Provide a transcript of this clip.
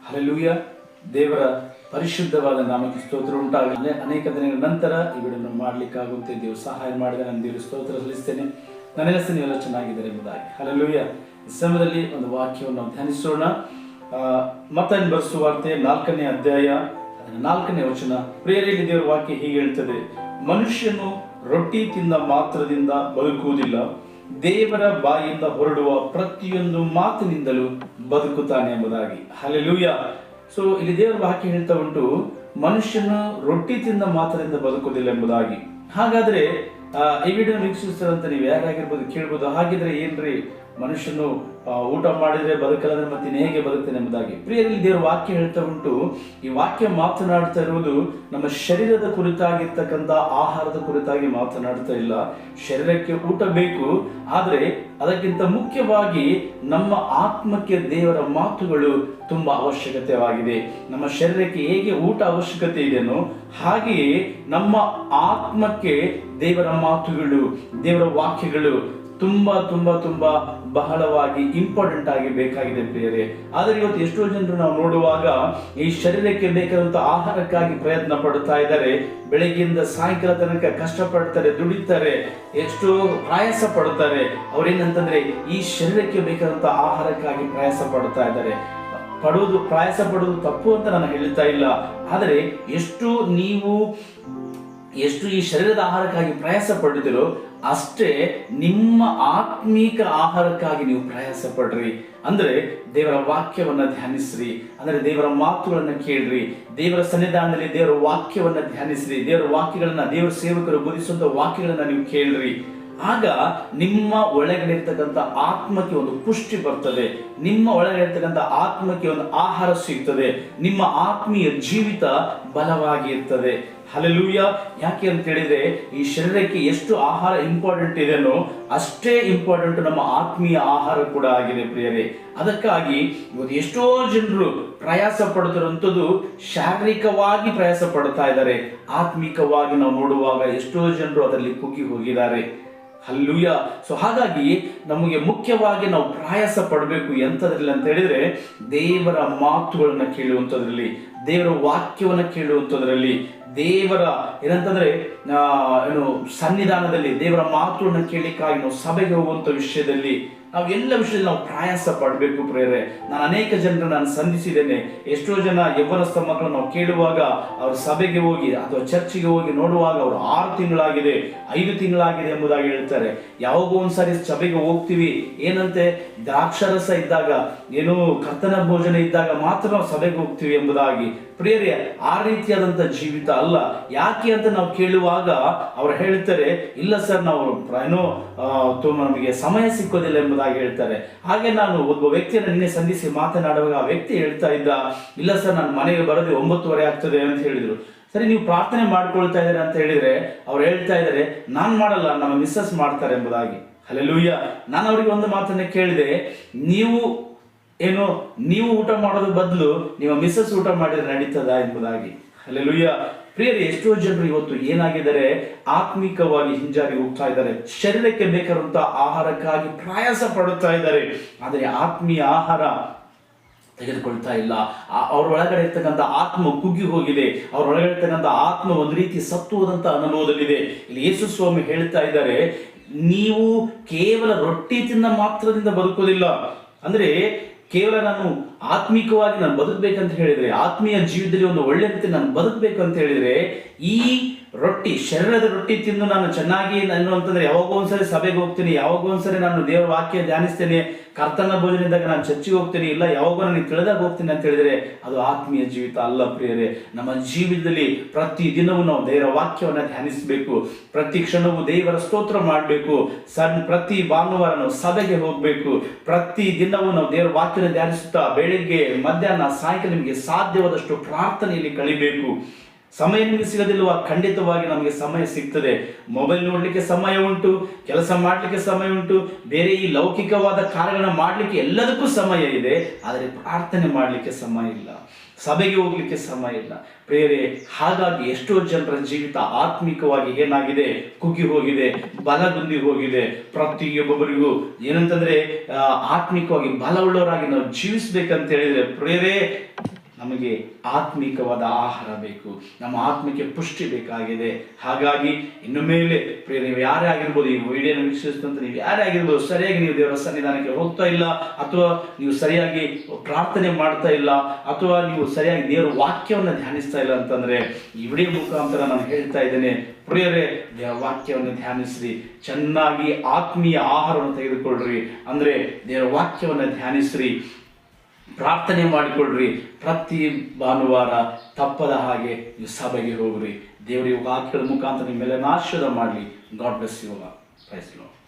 Hallelujah. ದೇವರ ಪರಿಶುದ್ಧವಾದ ನಾಮಕ್ಕೆ ಸ್ತೋತ್ರ ಉಂಟಾಗಲಿ. ಅನೇಕ ದಿನಗಳ ನಂತರ ಈ ವಿಡಿಯೋನ ಮಾಡಲಿಕ್ಕಾಗುತ್ತೆ. ದೇವರು ಸಹಾಯ ಮಾಡಿದ ನಾನು ದೇವರು ಸ್ತೋತ್ರ ಸಲ್ಲಿಸ್ತೇನೆ. ನನ್ನ ಹೆಸರು ನೀವೆಲ್ಲ ಚೆನ್ನಾಗಿದ್ದಾರೆ ಎಂಬುದಾಗಿ. ಹಲ್ಲೆಲೂಯಾ. ಈ ಸಮಯದಲ್ಲಿ ಒಂದು ವಾಕ್ಯವನ್ನು ನಾವು ಧ್ಯಾನಿಸೋಣ. ಮತ್ತಾಯನ ಬರೆಸುವ ವಾರ್ತೆ 4ನೇ ಅಧ್ಯಾಯ 4ನೇ ವಚನ. ಪ್ರಿಯರಲ್ಲಿ ದೇವರ ವಾಕ್ಯ ಹೀಗೆ ಹೇಳ್ತದೆ, ಮನುಷ್ಯನು ರೊಟ್ಟಿ ತಿಂದ ಮಾತ್ರದಿಂದ ಬದುಕುವುದಿಲ್ಲ, ದೇವರ ಬಾಯಿಂದ ಹೊರಡುವ ಪ್ರತಿಯೊಂದು ಮಾತಿನಿಂದಲೂ ಬದುಕುತ್ತಾನೆ ಎಂಬುದಾಗಿ. ಹಲ್ಲೆಲೂಯಾ. ಸೊ ಇಲ್ಲಿ ದೇವರ ವಾಕ್ಯ ಹೇಳ್ತಾ ಉಂಟು, ಮನುಷ್ಯನು ರೊಟ್ಟಿ ತಿಂದ ಮಾತ್ರದಿಂದ ಬದುಕುವುದಿಲ್ಲ ಎಂಬುದಾಗಿ. ಹಾಗಾದ್ರೆ ಈ ವಿಡಿಯೋ ವೀಕ್ಷಿಸ್ತಾರಂತ ನೀವು ಯಾರಾಗಿರ್ಬೋದು ಕೇಳ್ಬೋದು, ಹಾಗಿದ್ರೆ ಏನ್ರಿ ಮನುಷ್ಯನು ಊಟ ಮಾಡಿದ್ರೆ ಬದುಕಲ್ಲ ಮತ್ತೆ ಹೇಗೆ ಬದುಕ್ತಾನೆ ಎಂಬುದಾಗಿ. ಪ್ರಿಯರಲ್ಲಿ ದೇವರ ವಾಕ್ಯ ಹೇಳ್ತಾ ಉಂಟು, ಈ ವಾಕ್ಯ ಮಾತನಾಡ್ತಾ ಇರುವುದು ನಮ್ಮ ಶರೀರದ ಕುರಿತಾಗಿರ್ತಕ್ಕಂಥ ಆಹಾರದ ಕುರಿತಾಗಿ ಮಾತನಾಡ್ತಾ ಇಲ್ಲ. ಶರೀರಕ್ಕೆ ಊಟ ಬೇಕು, ಆದರೆ ಅದಕ್ಕಿಂತ ಮುಖ್ಯವಾಗಿ ನಮ್ಮ ಆತ್ಮಕ್ಕೆ ದೇವರ ಮಾತುಗಳು ತುಂಬಾ ಅವಶ್ಯಕತೆಯಾಗಿದೆ. ನಮ್ಮ ಶರೀರಕ್ಕೆ ಹೇಗೆ ಊಟ ಅವಶ್ಯಕತೆ ಇದೆಯೋ ಹಾಗೆಯೇ ನಮ್ಮ ಆತ್ಮಕ್ಕೆ ದೇವರ ಮಾತುಗಳು, ದೇವರ ವಾಕ್ಯಗಳು ತುಂಬಾ ತುಂಬಾ ತುಂಬಾ ಬಹಳವಾಗಿ ಇಂಪಾರ್ಟೆಂಟ್ ಆಗಿ ಬೇಕಾಗಿದೆ ಪ್ರಿಯರೇ. ಆದರೆ ಇವತ್ತು ಎಷ್ಟೋ ಜನರು ನಾವು ನೋಡುವಾಗ ಈ ಶರೀರಕ್ಕೆ ಬೇಕಾದಂತ ಆಹಾರಕ್ಕಾಗಿ ಪ್ರಯತ್ನ ಪಡ್ತಾ ಇದ್ದಾರೆ. ಬೆಳಗ್ಗೆಯಿಂದ ಸಾಯಂಕಾಲ ತನಕ ಕಷ್ಟಪಡ್ತಾರೆ, ದುಡಿತಾರೆ, ಎಷ್ಟೋ ಪ್ರಯಾಸ ಪಡ್ತಾರೆ. ಅವ್ರೇನಂತಂದ್ರೆ ಈ ಶರೀರಕ್ಕೆ ಬೇಕಾದಂತ ಆಹಾರಕ್ಕಾಗಿ ಪ್ರಯಾಸ ಪಡ್ತಾ ಇದ್ದಾರೆ. ಪ್ರಯಾಸ ಪಡುವುದು ತಪ್ಪು ಅಂತ ನಾನು ಹೇಳ್ತಾ ಇಲ್ಲ, ಆದರೆ ಎಷ್ಟು ಈ ಶರೀರದ ಆಹಾರಕ್ಕಾಗಿ ಪ್ರಯಾಸ ಪಡ್ತಿರೋ ಅಷ್ಟೇ ನಿಮ್ಮ ಆತ್ಮೀಕ ಆಹಾರಕ್ಕಾಗಿ ನೀವು ಪ್ರಯಾಸ ಪಡ್ರಿ. ಅಂದ್ರೆ ದೇವರ ವಾಕ್ಯವನ್ನ ಧ್ಯಾನಿಸ್ರಿ, ಅಂದ್ರೆ ದೇವರ ಮಾತುಗಳನ್ನ ಕೇಳ್ರಿ, ದೇವರ ಸನ್ನಿಧಾನದಲ್ಲಿ ದೇವರ ವಾಕ್ಯವನ್ನ ಧ್ಯಾನಿಸ್ರಿ, ದೇವರ ವಾಕ್ಯಗಳನ್ನ, ದೇವರ ಸೇವಕರು ಬೋಧಿಸುವಂತ ವಾಕ್ಯಗಳನ್ನ ನೀವು ಕೇಳ್ರಿ. ಆಗ ನಿಮ್ಮ ಒಳಗಡೆ ಇರ್ತಕ್ಕಂಥ ಆತ್ಮಕ್ಕೆ ಒಂದು ಪುಷ್ಟಿ ಬರ್ತದೆ, ನಿಮ್ಮ ಒಳಗಡೆ ಇರ್ತಕ್ಕಂಥ ಆತ್ಮಕ್ಕೆ ಒಂದು ಆಹಾರ ಸಿಗ್ತದೆ, ನಿಮ್ಮ ಆತ್ಮೀಯ ಜೀವಿತ ಬಲವಾಗಿ ಇರ್ತದೆ. ಹಲ್ಲೆಲೂಯಾ. ಯಾಕೆ ಅಂತ ಹೇಳಿದ್ರೆ ಈ ಶರೀರಕ್ಕೆ ಎಷ್ಟು ಆಹಾರ ಇಂಪಾರ್ಟೆಂಟ್ ಇದೆನೋ ಅಷ್ಟೇ ಇಂಪಾರ್ಟೆಂಟ್ ನಮ್ಮ ಆತ್ಮೀಯ ಆಹಾರ ಕೂಡ ಆಗಿದೆ ಪ್ರಿಯರೇ. ಅದಕ್ಕಾಗಿ ಇವತ್ತು ಎಷ್ಟೋ ಜನರು ಪ್ರಯಾಸ ಪಡುತ್ತಿರುವಂಥದ್ದು ಶಾರೀರಿಕವಾಗಿ ಪ್ರಯಾಸ ಪಡ್ತಾ ಇದ್ದಾರೆ. ಆತ್ಮಿಕವಾಗಿ ನಾವು ನೋಡುವಾಗ ಎಷ್ಟೋ ಜನರು ಅದರಲ್ಲಿ ಕುಗ್ಗಿ ಹೋಗಿದ್ದಾರೆ. ಹಲ್ಲೆಲೂಯಾ. ಸೊ ಹಾಗಾಗಿ ನಮಗೆ ಮುಖ್ಯವಾಗಿ ನಾವು ಪ್ರಯಾಸ ಪಡಬೇಕು ಎಂಥದ್ರಲ್ಲಿ ಅಂತ ಹೇಳಿದ್ರೆ ದೇವರ ಮಾತುಗಳನ್ನ ಕೇಳುವಂಥದ್ರಲ್ಲಿ, ದೇವರ ವಾಕ್ಯವನ್ನ ಕೇಳುವಂಥದ್ರಲ್ಲಿ, ದೇವರ ಏನಂತಂದ್ರೆ ಸನ್ನಿಧಾನದಲ್ಲಿ ದೇವರ ಮಾತುಗಳನ್ನ ಕೇಳಲಿಕ್ಕಾಗಿ ನಾವು ಸಭೆಗೆ ಹೋಗುವಂತ ವಿಷಯದಲ್ಲಿ ನಾವು ಎಲ್ಲ ವಿಷಯದಲ್ಲಿ ನಾವು ಪ್ರಯಾಸ ಪಡಬೇಕು ಪ್ರೇರೆ. ನಾನು ಅನೇಕ ಜನರನ್ನು ಸಂಧಿಸಿದ್ದೇನೆ. ಎಷ್ಟೋ ಜನ ಯೌವನಸ್ಥ ಮಕ್ಕಳು ನಾವು ಕೇಳುವಾಗ ಅವ್ರ ಸಭೆಗೆ ಹೋಗಿ ಅಥವಾ ಚರ್ಚಿಗೆ ಹೋಗಿ ನೋಡುವಾಗ ಅವರು 6 ತಿಂಗಳಾಗಿದೆ, 5 ತಿಂಗಳಾಗಿದೆ ಎಂಬುದಾಗಿ ಹೇಳ್ತಾರೆ. ಯಾವಾಗೋ ಒಂದ್ಸಾರಿ ಸಭೆಗೆ ಹೋಗ್ತೀವಿ, ಏನಂತೆ ದ್ರಾಕ್ಷಾರಸ ಇದ್ದಾಗ, ಏನು ಕರ್ತನ ಭೋಜನ ಇದ್ದಾಗ ಮಾತ್ರ ನಾವು ಸಭೆಗೆ ಹೋಗ್ತೀವಿ ಎಂಬುದಾಗಿ. ಪ್ರಿಯರೇ, ಆ ರೀತಿಯಾದಂಥ ಜೀವಿತ ಅಲ್ಲ. ಯಾಕೆ ಅಂತ ನಾವು ಕೇಳುವಾಗ ಅವ್ರು ಹೇಳ್ತಾರೆ, ಇಲ್ಲ ಸರ್ ನಾವು ನಮಗೆ ಸಮಯ ಸಿಕ್ಕೋದಿಲ್ಲ ಎಂಬುದಾಗಿ ಹೇಳ್ತಾರೆ. ಹಾಗೆ ನಾನು ಒಬ್ಬ ವ್ಯಕ್ತಿಯನ್ನು ನಿನ್ನೆ ಸಂಧಿಸಿ ಮಾತನಾಡುವಾಗ ಆ ವ್ಯಕ್ತಿ ಹೇಳ್ತಾ ಇದ್ದ, ಇಲ್ಲ ಸರ್ ನಾನು ಮನೆಗೆ ಬರೋದು 9:30 ಆಗ್ತದೆ ಅಂತ ಹೇಳಿದ್ರು. ಸರಿ, ನೀವು ಪ್ರಾರ್ಥನೆ ಮಾಡ್ಕೊಳ್ತಾ ಇದ್ದಾರೆ ಅಂತ ಹೇಳಿದ್ರೆ ಅವ್ರು ಹೇಳ್ತಾ ಇದ್ದಾರೆ, ನಾನ್ ಮಾಡಲ್ಲ, ನಮ್ಮ ಮಿಸ್ಸಸ್ ಮಾಡ್ತಾರೆ ಎಂಬುದಾಗಿ. ಹಲ್ಲೆಲೂಯಾ. ನಾನು ಅವರಿಗೆ ಒಂದು ಮಾತನ್ನ ಕೇಳಿದೆ, ನೀವು ಊಟ ಮಾಡೋದ್ರ ಬದಲು ನಿಮ್ಮ ಮಿಸ್ಸಸ್ ಊಟ ಮಾಡಿದ್ರೆ ನಡೀತದ ಎಂಬುದಾಗಿ. ಹಲ್ಲೆಲೂಯಾ. ಪ್ರಿಯರೇ, ಎಷ್ಟೋ ಜನರು ಇವತ್ತು ಏನಾಗಿದ್ದಾರೆ, ಆತ್ಮಿಕವಾಗಿ ಹಿಂಜಾರಿ ಹೋಗ್ತಾ ಇದ್ದಾರೆ, ಶರೀರಕ್ಕೆ ಬೇಕಾದಂತ ಆಹಾರಕ್ಕಾಗಿ ಪ್ರಯಾಸ ಪಡುತ್ತಾ ಇದ್ದಾರೆ, ಆದರೆ ಆತ್ಮೀಯ ಆಹಾರ ತೆಗೆದುಕೊಳ್ತಾ ಇಲ್ಲ. ಅವ್ರ ಒಳಗಡೆ ಇರ್ತಕ್ಕಂಥ ಆತ್ಮ ಕುಗ್ಗಿ ಹೋಗಿದೆ, ಅವ್ರ ಒಳಗಡೆ ಇರ್ತಕ್ಕಂಥ ಆತ್ಮ ಒಂದು ರೀತಿ ಸತ್ತು ಹೋದಂತ ಅನುಭವದಲ್ಲಿದೆ. ಇಲ್ಲಿ ಯೇಸು ಸ್ವಾಮಿ ಹೇಳ್ತಾ ಇದ್ದಾರೆ, ನೀವು ಕೇವಲ ರೊಟ್ಟಿ ತಿಂದ ಮಾತ್ರದಿಂದ ಬದುಕೋದಿಲ್ಲ. ಅಂದ್ರೆ ಕೇವಲ ನಾನು ಆತ್ಮಿಕವಾಗಿ ನಾನು ಬದುಕಬೇಕಂತ ಹೇಳಿದ್ರೆ, ಆತ್ಮೀಯ ಜೀವಿತದಲ್ಲಿ ಒಂದು ಒಳ್ಳೆ ರೀತಿ ನಾನು ಬದುಕಬೇಕು ಅಂತ ಹೇಳಿದ್ರೆ, ಈ ರೊಟ್ಟಿ, ಶರೀರದ ರೊಟ್ಟಿ ತಿಂದು ನಾನು ಚೆನ್ನಾಗಿ ಅಂತಂದ್ರೆ ಯಾವಾಗೋ ಒಂದ್ಸರಿ ಸಭೆಗೆ ಹೋಗ್ತೀನಿ, ಯಾವಾಗೋ ಒಂದ್ಸರಿ ನಾನು ದೇವರ ವಾಕ್ಯ ಧ್ಯಾನಿಸ್ತೇನೆ, ಕರ್ತನ ಭೋಜನ ಇದ್ದಾಗ ನಾನು ಚರ್ಚಿಗೆ ಹೋಗ್ತೀನಿ, ಇಲ್ಲ ಯಾವಾಗೋ ನನಗೆ ತಿಳಿದಾಗ ಹೋಗ್ತೀನಿ ಅಂತ ಹೇಳಿದ್ರೆ ಅದು ಆತ್ಮೀಯ ಜೀವಿತ ಅಲ್ಲ ಪ್ರಿಯರೇ. ನಮ್ಮ ಜೀವಿತದಲ್ಲಿ ಪ್ರತಿ ದಿನವೂ ನಾವು ದೇವರ ವಾಕ್ಯವನ್ನ ಧ್ಯಾನಿಸಬೇಕು, ಪ್ರತಿ ಕ್ಷಣವೂ ದೇವರ ಸ್ತೋತ್ರ ಮಾಡಬೇಕು, ಪ್ರತಿ ಭಾನುವಾರ ನಾವು ಸಭೆಗೆ ಹೋಗ್ಬೇಕು, ಪ್ರತಿ ದಿನವೂ ನಾವು ದೇವರ ವಾಕ್ಯನ ಧ್ಯಾನಿಸುತ್ತಾ ಬೆಳಿಗ್ಗೆ ಮಧ್ಯಾಹ್ನ ಸಾಯಂಕಾಲ ನಿಮಗೆ ಸಾಧ್ಯವಾದಷ್ಟು ಪ್ರಾರ್ಥನೆಯಲ್ಲಿ ಕಳಿಬೇಕು. ಸಮಯ ನಿಮಗೆ ಸಿಗೋದಿಲ್ವಾ? ಖಂಡಿತವಾಗಿ ನಮಗೆ ಸಮಯ ಸಿಗ್ತದೆ. ಮೊಬೈಲ್ ನೋಡ್ಲಿಕ್ಕೆ ಸಮಯ ಉಂಟು, ಕೆಲಸ ಮಾಡ್ಲಿಕ್ಕೆ ಸಮಯ ಉಂಟು, ಬೇರೆ ಈ ಲೌಕಿಕವಾದ ಕಾರ್ಯಗಳನ್ನ ಮಾಡ್ಲಿಕ್ಕೆ ಎಲ್ಲದಕ್ಕೂ ಸಮಯ ಇದೆ, ಆದರೆ ಪ್ರಾರ್ಥನೆ ಮಾಡ್ಲಿಕ್ಕೆ ಸಮಯ ಇಲ್ಲ, ಸಭೆಗೆ ಹೋಗ್ಲಿಕ್ಕೆ ಸಮಯ ಇಲ್ಲ ಪ್ರಿಯರೇ. ಹಾಗಾಗಿ ಎಷ್ಟೋ ಜನರ ಜೀವಿತ ಆತ್ಮಿಕವಾಗಿ ಏನಾಗಿದೆ, ಕುಗ್ಗಿ ಹೋಗಿದೆ, ಬಲಗುಂದಿ ಹೋಗಿದೆ. ಪ್ರತಿಯೊಬ್ಬರಿಗೂ ಏನಂತಂದ್ರೆ ಆತ್ಮಿಕವಾಗಿ ಬಲವುಳ್ಳವರಾಗಿ ನಾವು ಜೀವಿಸ್ಬೇಕಂತ ಹೇಳಿದ್ರೆ ಪ್ರಿಯರೇ, ನಮಗೆ ಆತ್ಮಿಕವಾದ ಆಹಾರ ಬೇಕು, ನಮ್ಮ ಆತ್ಮಕ್ಕೆ ಪುಷ್ಟಿ ಬೇಕಾಗಿದೆ. ಹಾಗಾಗಿ ಇನ್ನು ಮೇಲೆ ಪ್ರಿಯ, ನೀವು ಯಾರೇ ಆಗಿರ್ಬೋದು, ಈ ವಿಡಿಯೋನ ವೀಕ್ಷಿಸಿದಂತ ನೀವು ಯಾರೇ ಆಗಿರ್ಬೋದು, ಸರಿಯಾಗಿ ನೀವು ದೇವರ ಸನ್ನಿಧಾನಕ್ಕೆ ಹೋಗ್ತಾ ಇಲ್ಲ, ಅಥವಾ ನೀವು ಸರಿಯಾಗಿ ಪ್ರಾರ್ಥನೆ ಮಾಡ್ತಾ ಇಲ್ಲ, ಅಥವಾ ನೀವು ಸರಿಯಾಗಿ ದೇವರ ವಾಕ್ಯವನ್ನು ಧ್ಯಾನಿಸ್ತಾ ಇಲ್ಲ ಅಂತಂದ್ರೆ ಈ ವಿಡಿಯೋ ಮುಖಾಂತರ ನಾನು ಹೇಳ್ತಾ ಇದ್ದೇನೆ, ಪ್ರಿಯರೇ, ದೇವರ ವಾಕ್ಯವನ್ನು ಧ್ಯಾನಿಸ್ರಿ, ಚೆನ್ನಾಗಿ ಆತ್ಮೀಯ ಆಹಾರವನ್ನು ತೆಗೆದುಕೊಳ್ಳ್ರಿ. ಅಂದ್ರೆ ದೇವರ ವಾಕ್ಯವನ್ನು ಧ್ಯಾನಿಸ್ರಿ, ಪ್ರಾರ್ಥನೆ ಮಾಡಿಕೊಳ್ಳ್ರಿ. ಪ್ರತಿ ಭಾನುವಾರ ತಪ್ಪದ ಹಾಗೆ ನೀವು ಸಭೆಗೆ ಹೋಗ್ರಿ. ದೇವರ ವಾಕ್ಯದ ಮುಖಾಂತರ ನಿಮ್ಮೆಲ್ಲ ಆಶೀರ್ವಾದ ಮಾಡಲಿ. God bless you. Praise the lord.